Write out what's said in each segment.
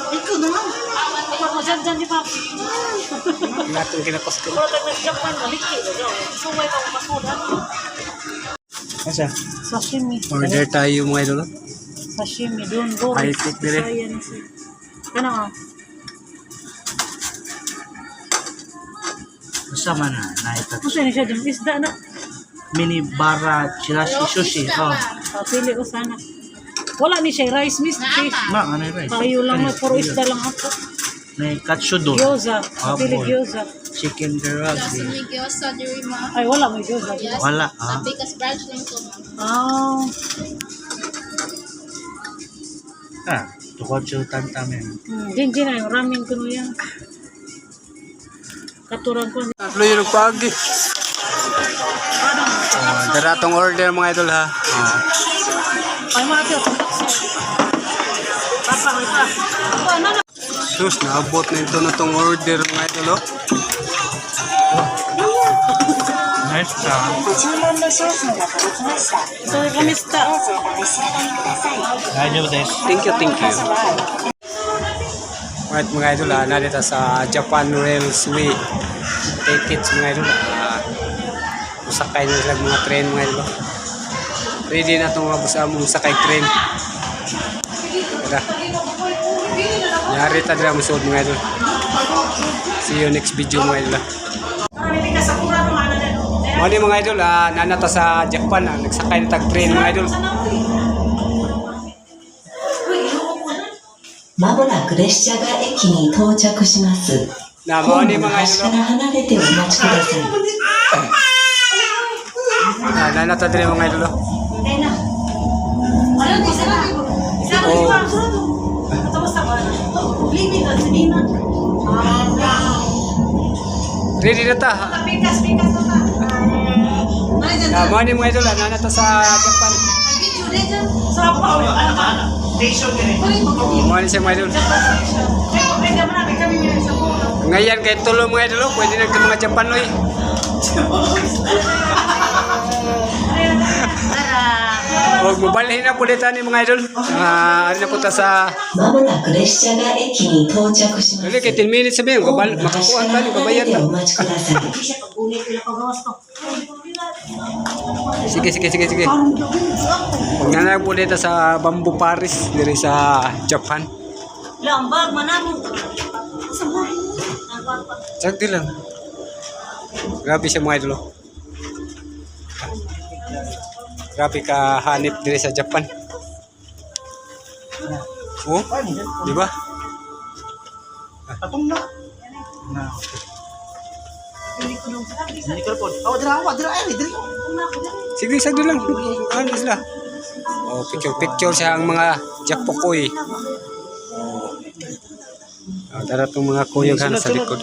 Ikaw naman. Ako dyan di pa. Natong kinakos ko. Pero nag-Japan, maliki. So, may pagpasudan. Asa? Sashimi. Order tayo mga idol. Sashimi. Doon, go. High-tech dire. Ano nga? Sama na, naita. Gusto niya siya dyan. Isda na. Mini bara chirashi sushi. Oh. Pili ko sana. Wala ni siya. Rice, miss. Ma, ano yung rice? Tayo lang na. Puro isda lang ako. May katsudon. Gyoza. Pili Baboy. gyoza. Chicken karaage. Gyoza diri ma. Ay, wala may gyoza. Yes, Wala, sa biggest branch lang ko ma. Ah. Ah, tukod siya tantamin. Din na yung ramen ko no yan. Katurang ko. Tatlo yung nagpagi. Daratong order mga idol ha. Ay, mga tiyo. Papa, may pa. Ano na? Sus, naabot na ito na itong order mga idol oh. Nice ka. ご注文の商品が届きました。 So, kamista. どうぞお召し上がりください。大丈夫です。 Thank you, thank you. Right mga idol ha, narito sa Japan Railway tickets mga idol. Usakay na sila mga train mga idol. Ready na itong mga busa mong sakay train. Tara. Nyari ta dira musod mga idol. See you next video mga idol. Mga mga idol, nanata sa Japan, nagsakay na tag-train mga idol. まもなく列車が駅に到着します。 Na ホ mga ー ni ムの mga 端か idol. ら離れてお待ちください。 Nanata dira mga idol. Ready na ta. Na mga ni mga idol, nanata sa Japan. Mga ni siya mga idol. Ngayon kahit tulo mga idol, pwede na ka mga Japan oy. Huwag mabalhin na po dito ni mga idol. Ano na po ta sa... まもなく列車が駅に到着します。 Dali, kay 10 minutes sabihin. ホームの端 Makakuha から tayo, 離 kabayan れて na. お待ちください。 Sige, sige, sige, sige. Huwag na lang po dito sa Bamboo Paris, dito sa Japan. Lambag, manamo. Sakti lang. Grabe siya mga idol. Grabe ka hanip dito sa Japan. Oh, di ba? Atong na. Na. Hindi ko po. Awa dira ay diri. Sige, sagdi lang. Ano sila? Oh, picture siya ang mga Japokoy. Oh, dara tong mga kuyugan sa likod.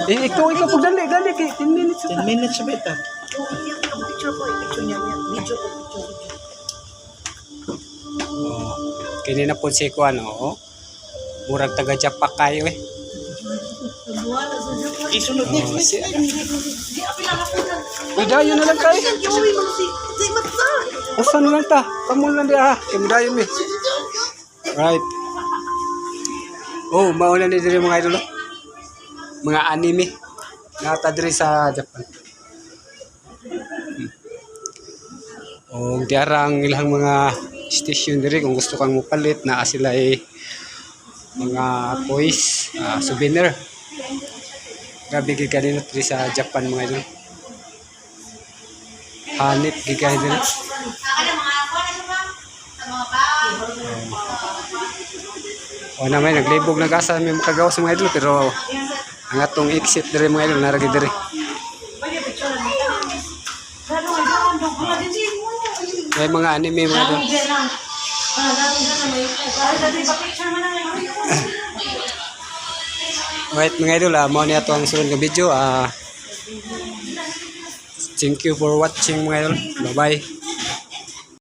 Ikaw po dali, 10 minutes. 10 minutes sa beta. Oh, kini na po si Kuan, oh. Murag taga Japan kayo eh. Isunod ni. Midayon na lang kayo. Asa na lang ta? Kamu lang di ha. Midayon mi. Right. Oh, mauna ni diri mga idol. Mga anime. Nata diri sa Japan. Oh, diarang ilang mga station diri kung gusto kang mupalit na sila mga toys, souvenir. Grabe giganin diri sa Japan mga idol. Hanip giganin diri. O naman naglibog na gasa may makagawa sa mga idol pero ang atong exit diri mga idol naragi diri. May mga anime mga idol. Right mga idol, mao ni ato ang sunod nga video. Thank you for watching mga idol. Bye bye.